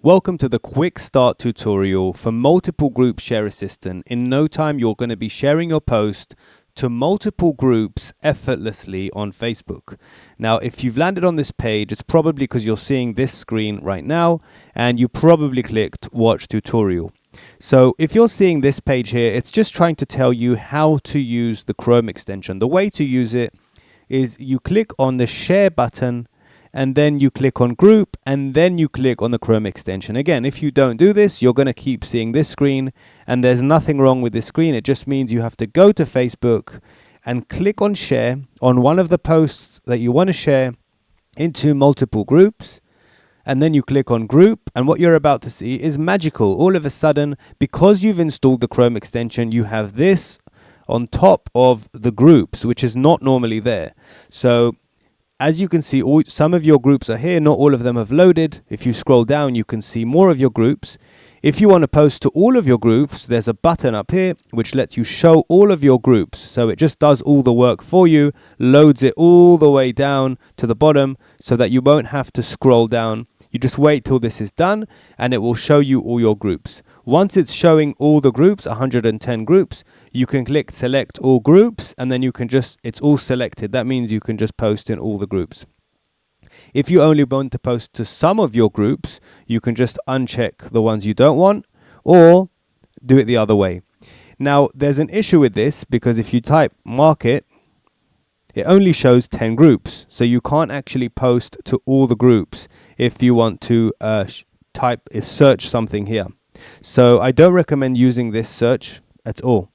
Welcome to the quick start tutorial for multiple group share assistant. In no time, you're going to be sharing your post to multiple groups effortlessly on Facebook. Now, if you've landed on this page, it's probably because you're seeing this screen right now and you probably clicked watch tutorial. So if you're seeing this page here, it's just trying to tell you how to use the Chrome extension. The way to use it is you click on the share button and then you click on group, and then you click on the Chrome extension. Again, if you don't do this, you're going to keep seeing this screen, and there's nothing wrong with this screen. It just means you have to go to Facebook and click on share on one of the posts that you want to share into multiple groups, and then you click on group, and what you're about to see is magical. All of a sudden, because you've installed the Chrome extension, you have this on top of the groups, which is not normally there. So as you can see, some of your groups are here, not all of them have loaded. If you scroll down, you can see more of your groups. If you want to post to all of your groups, there's a button up here which lets you show all of your groups. So it just does all the work for you, loads it all the way down to the bottom so that you won't have to scroll down. You just wait till this is done and it will show you all your groups. Once it's showing all the groups, 110 groups, you can click select all groups and then you can it's all selected. That means you can just post in all the groups. If you only want to post to some of your groups, you can just uncheck the ones you don't want or do it the other way. Now, there's an issue with this because if you type market, it only shows 10 groups. So you can't actually post to all the groups if you want to search something here. So I don't recommend using this search at all.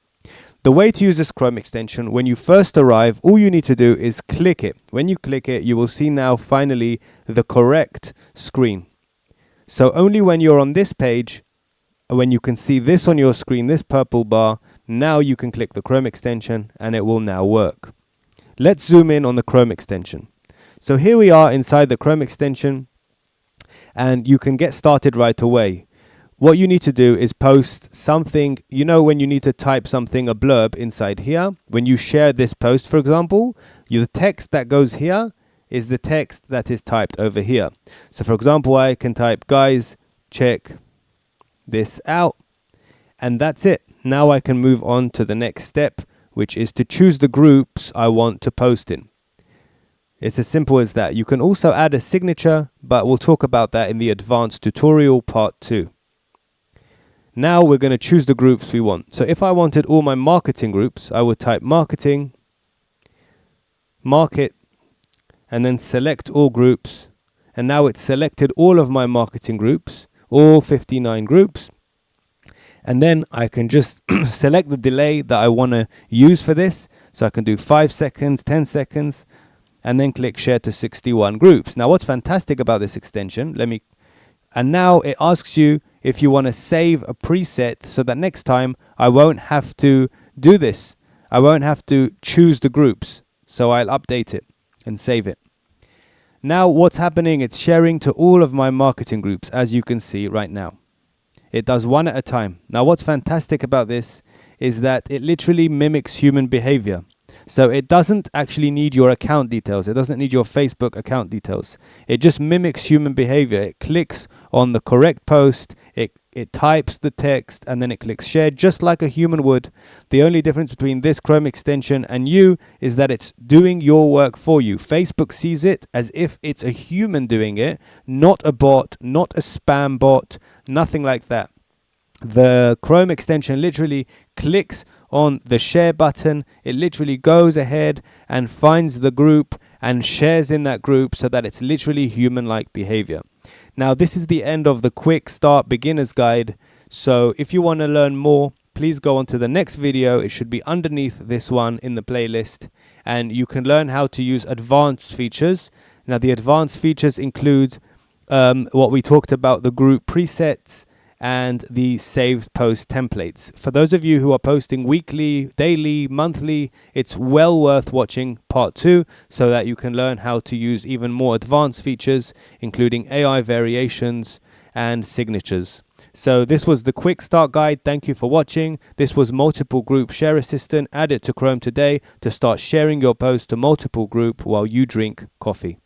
The way to use this Chrome extension, when you first arrive, all you need to do is click it. When you click it, you will see now finally the correct screen. So only when you're on this page, when you can see this on your screen, this purple bar, now you can click the Chrome extension and it will now work. Let's zoom in on the Chrome extension. So here we are inside the Chrome extension and you can get started right away. What you need to do is post something, when you need to type something, a blurb inside here. When you share this post, for example, the text that goes here is the text that is typed over here. So for example, I can type, guys, check this out. And that's it. Now I can move on to the next step, which is to choose the groups I want to post in. It's as simple as that. You can also add a signature, but we'll talk about that in the advanced tutorial part 2. Now we're going to choose the groups we want. So if I wanted all my marketing groups, I would type marketing, market, and then select all groups. And now it's selected all of my marketing groups, all 59 groups. And then I can just select the delay that I want to use for this. So I can do 5 seconds, 10 seconds, and then click share to 61 groups. Now what's fantastic about this extension, and now it asks you if you want to save a preset so that next time I won't have to do this. I won't have to choose the groups. So I'll update it and save it. Now what's happening, it's sharing to all of my marketing groups, as you can see right now. It does one at a time. Now what's fantastic about this is that it literally mimics human behavior. So it doesn't actually need your account details. It doesn't need your Facebook account details. It just mimics human behavior. It clicks on the correct post, it types the text, and then it clicks share just like a human would. The only difference between this Chrome extension and you is that it's doing your work for you. Facebook sees it as if it's a human doing it, not a bot, not a spam bot, nothing like that. The Chrome extension literally clicks on the share button. It literally goes ahead and finds the group and shares in that group so that it's literally human-like behavior. Now, this is the end of the quick start beginner's guide. So if you want to learn more, please go on to the next video. It should be underneath this one in the playlist. And you can learn how to use advanced features. Now, the advanced features include what we talked about, the group presets, and the saved post templates. For those of you who are posting weekly, daily, monthly, it's well worth watching part 2 so that you can learn how to use even more advanced features, including AI variations and signatures. So this was the quick start guide. Thank you for watching. This was multiple group share assistant. Add it to Chrome today to start sharing your post to multiple group while you drink coffee.